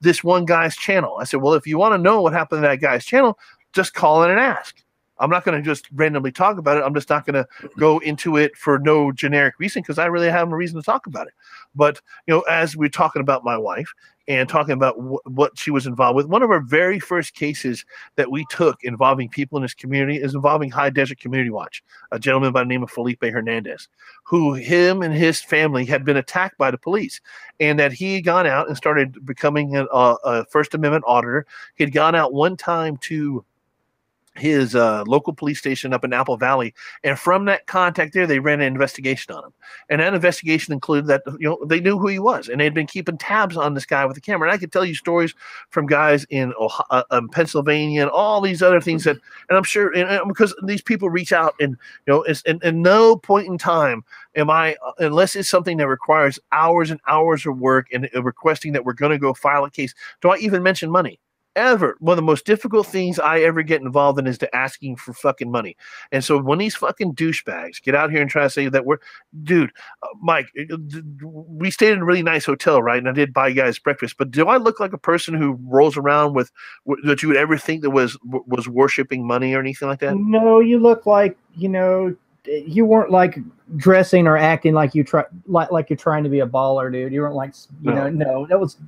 this one guy's channel. I said, well, if you want to know what happened to that guy's channel, just call in and ask. I'm not going to just randomly talk about it. I'm just not going to go into it for no generic reason because I really have a reason to talk about it. But, as we're talking about my wife and talking about what she was involved with, one of our very first cases that we took involving people in this community is involving High Desert Community Watch, a gentleman by the name of Felipe Hernandez, who him and his family had been attacked by the police, and that he had gone out and started becoming a First Amendment auditor. He had gone out one time to his local police station up in Apple Valley, and from that contact there, they ran an investigation on him, and that investigation included that they knew who he was, and they'd been keeping tabs on this guy with a camera. And I could tell you stories from guys in Ohio, Pennsylvania, and all these other things that, and I'm sure, because these people reach out, and at no point in time am I, unless it's something that requires hours and hours of work and requesting that we're going to go file a case, do I even mention money. Ever. One of the most difficult things I ever get involved in is to asking for fucking money. And so when these fucking douchebags get out here and try to say that dude, Mike, we stayed in a really nice hotel, right? And I did buy you guys breakfast, but do I look like a person who rolls around with that you would ever think that was worshiping money or anything like that? No, you look like, you weren't like dressing or acting like you're trying to be a baller, dude. You weren't like, no, that was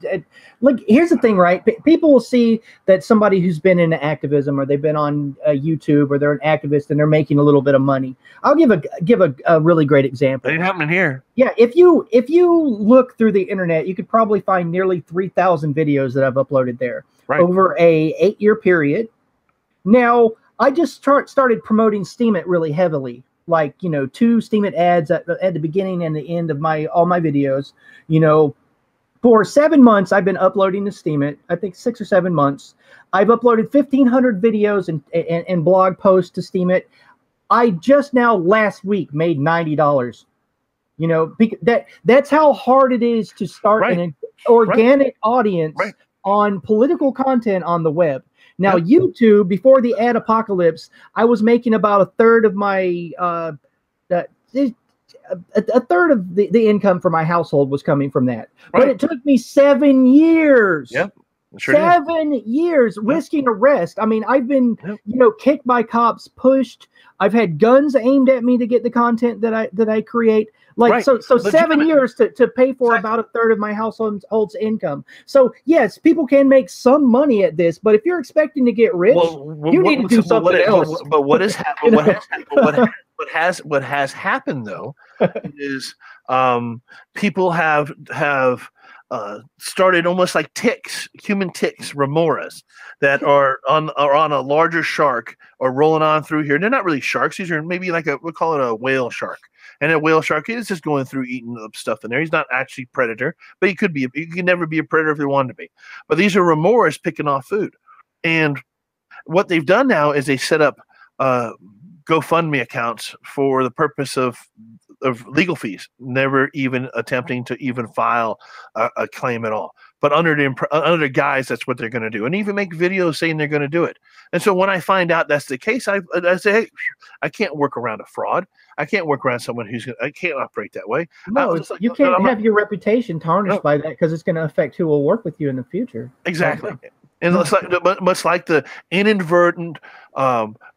like, here's the thing, right? People will see that somebody who's been in activism, or they've been on YouTube, or they're an activist and they're making a little bit of money. I'll give a really great example. It ain't happening here. Yeah. If you look through the internet, you could probably find nearly 3,000 videos that I've uploaded there over a 8-year period. Now, I just started promoting Steemit really heavily. Like, 2 Steemit ads at the beginning and the end of all my videos. For 7 months, I've been uploading to Steemit. I think 6 or 7 months. I've uploaded 1,500 videos and blog posts to Steemit. I just now last week made $90. That's how hard it is to start an organic audience on political content on the web. Now, YouTube, before the ad apocalypse, I was making about a third of my a third of the income for my household was coming from that. But it took me 7 years. Yep. Sure 7 years risking arrest. I mean, I've been, kicked by cops, pushed. I've had guns aimed at me to get the content that I create. Like, so 7 years to pay for about a third of my household's income. So yes, people can make some money at this, but if you're expecting to get rich, you need to do something else. But what has happened though is people have started almost like ticks, human ticks, remoras, that are on a larger shark or rolling on through here. They're not really sharks. These are maybe like we'll call it a whale shark. And a whale shark is just going through eating up stuff in there. He's not actually a predator, but he could be. He can never be a predator if he wanted to be. But these are remoras picking off food. And what they've done now is they set up GoFundMe accounts for the purpose of legal fees, never even attempting to even file a claim at all. But under the guise, that's what they're going to do, and even make videos saying they're going to do it. And so when I find out that's the case, I say, hey, I can't work around a fraud. I can't work around someone I can't operate that way. No, you can't have your reputation tarnished by that, because it's going to affect who will work with you in the future. Exactly. And it's much like the inadvertent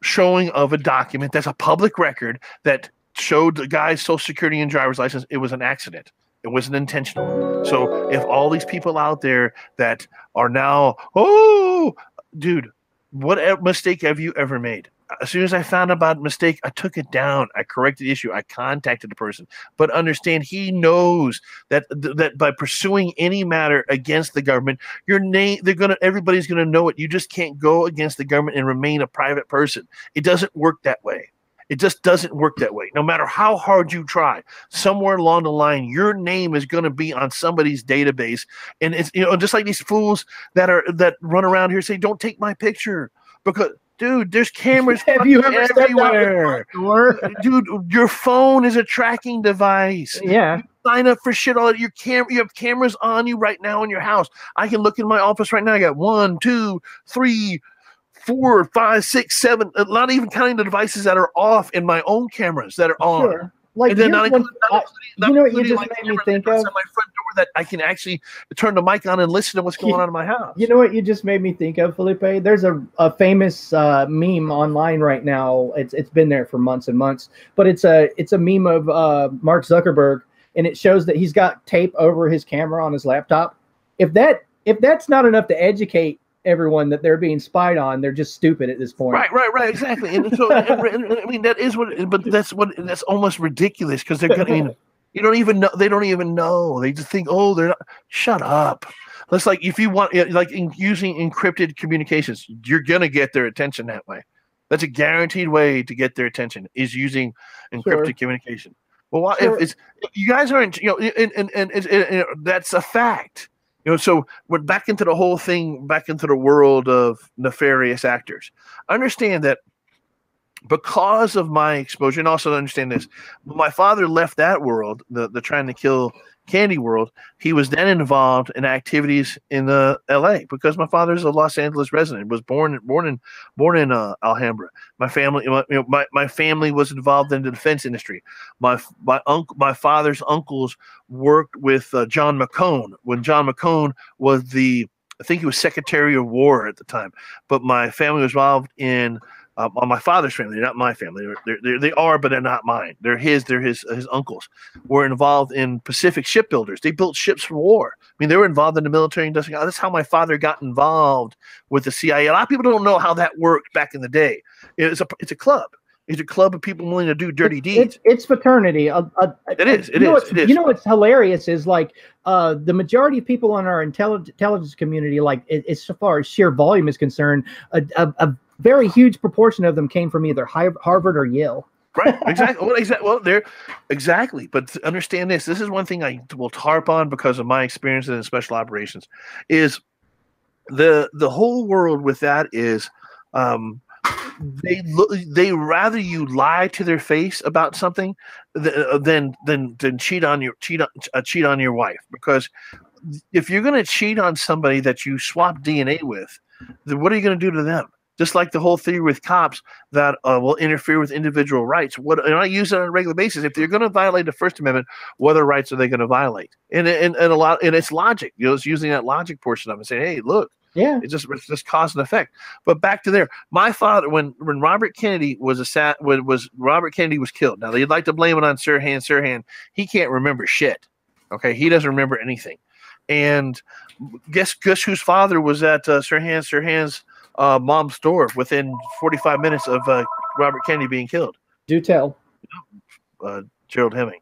showing of a document that's a public record that showed the guy's social security and driver's license. It was an accident. It wasn't intentional. So if all these people out there that are now, dude, what mistake have you ever made? As soon as I found about a mistake, I took it down. I corrected the issue. I contacted the person. But understand, he knows that by pursuing any matter against the government, everybody's gonna know it. You just can't go against the government and remain a private person. It doesn't work that way. It just doesn't work that way. No matter how hard you try, somewhere along the line, your name is going to be on somebody's database. And it's just like these fools that run around here saying, "Don't take my picture," because, dude, there's cameras everywhere. Dude, your phone is a tracking device. Yeah. Sign up for shit. You have cameras on you right now in your house. I can look in my office right now. I got 1, 2, 3, 4, 5, 6, 7. Not even counting the devices that are off in my own cameras that are on. Sure. Like, you know what you just made me think of? My front door that I can actually turn the mic on and listen to what's going on in my house. You know what you just made me think of, Felipe? There's a famous meme online right now. It's been there for months and months, but it's a meme of Mark Zuckerberg, and it shows that he's got tape over his camera on his laptop. If that's not enough to educate everyone that they're being spied on, they're just stupid at this point. Right, exactly. And so, I mean, that is what, but that's almost ridiculous because they're gonna. I mean, you don't even know. They don't even know. They just think, oh, they're not. Shut up. That's like if you want, like using encrypted communications, you're gonna get their attention that way. That's a guaranteed way to get their attention is using encrypted communication. Well, if you guys aren't, and that's a fact. So we're back into the whole thing, back into the world of nefarious actors. Understand that because of my exposure, and also understand this, when my father left that world, the trying to kill candy world, he was then involved in activities in L.A. because my father's a Los Angeles resident, was born in Alhambra. My family, my family was involved in the defense industry. My father's uncles worked with John McCone when John McCone was I think he was Secretary of War at the time. But my family was involved in. On my father's family, not my family. They are, but they're not mine. They're his uncles. Were involved in Pacific shipbuilders. They built ships for war. I mean, they were involved in the military industrial. That's how my father got involved with the CIA. A lot of people don't know how that worked back in the day. It's a club. It's a club of people willing to do dirty deeds. It's fraternity. It is. You know what's hilarious is like the majority of people on our intelligence community, like as far as sheer volume is concerned, a very huge proportion of them came from either Harvard or Yale. Right. Exactly. Exactly. But understand this. This is one thing I will harp on because of my experiences in special operations. Is the whole world with that is they rather you lie to their face about something than cheat on your wife, because if you're going to cheat on somebody that you swap DNA with, then what are you going to do to them? Just like the whole theory with cops that will interfere with individual rights. And I use it on a regular basis. If they're going to violate the First Amendment, what other rights are they going to violate? And it's logic. It's using that logic portion of it, saying, "Hey, look, it's just cause and effect." But back to there, my father, when Robert Kennedy was Robert Kennedy was killed. Now they'd like to blame it on Sirhan. He can't remember shit. Okay, he doesn't remember anything. And guess whose father was at Sirhan's mom's store within 45 minutes of Robert Kennedy being killed? Do tell. Gerald Hemming.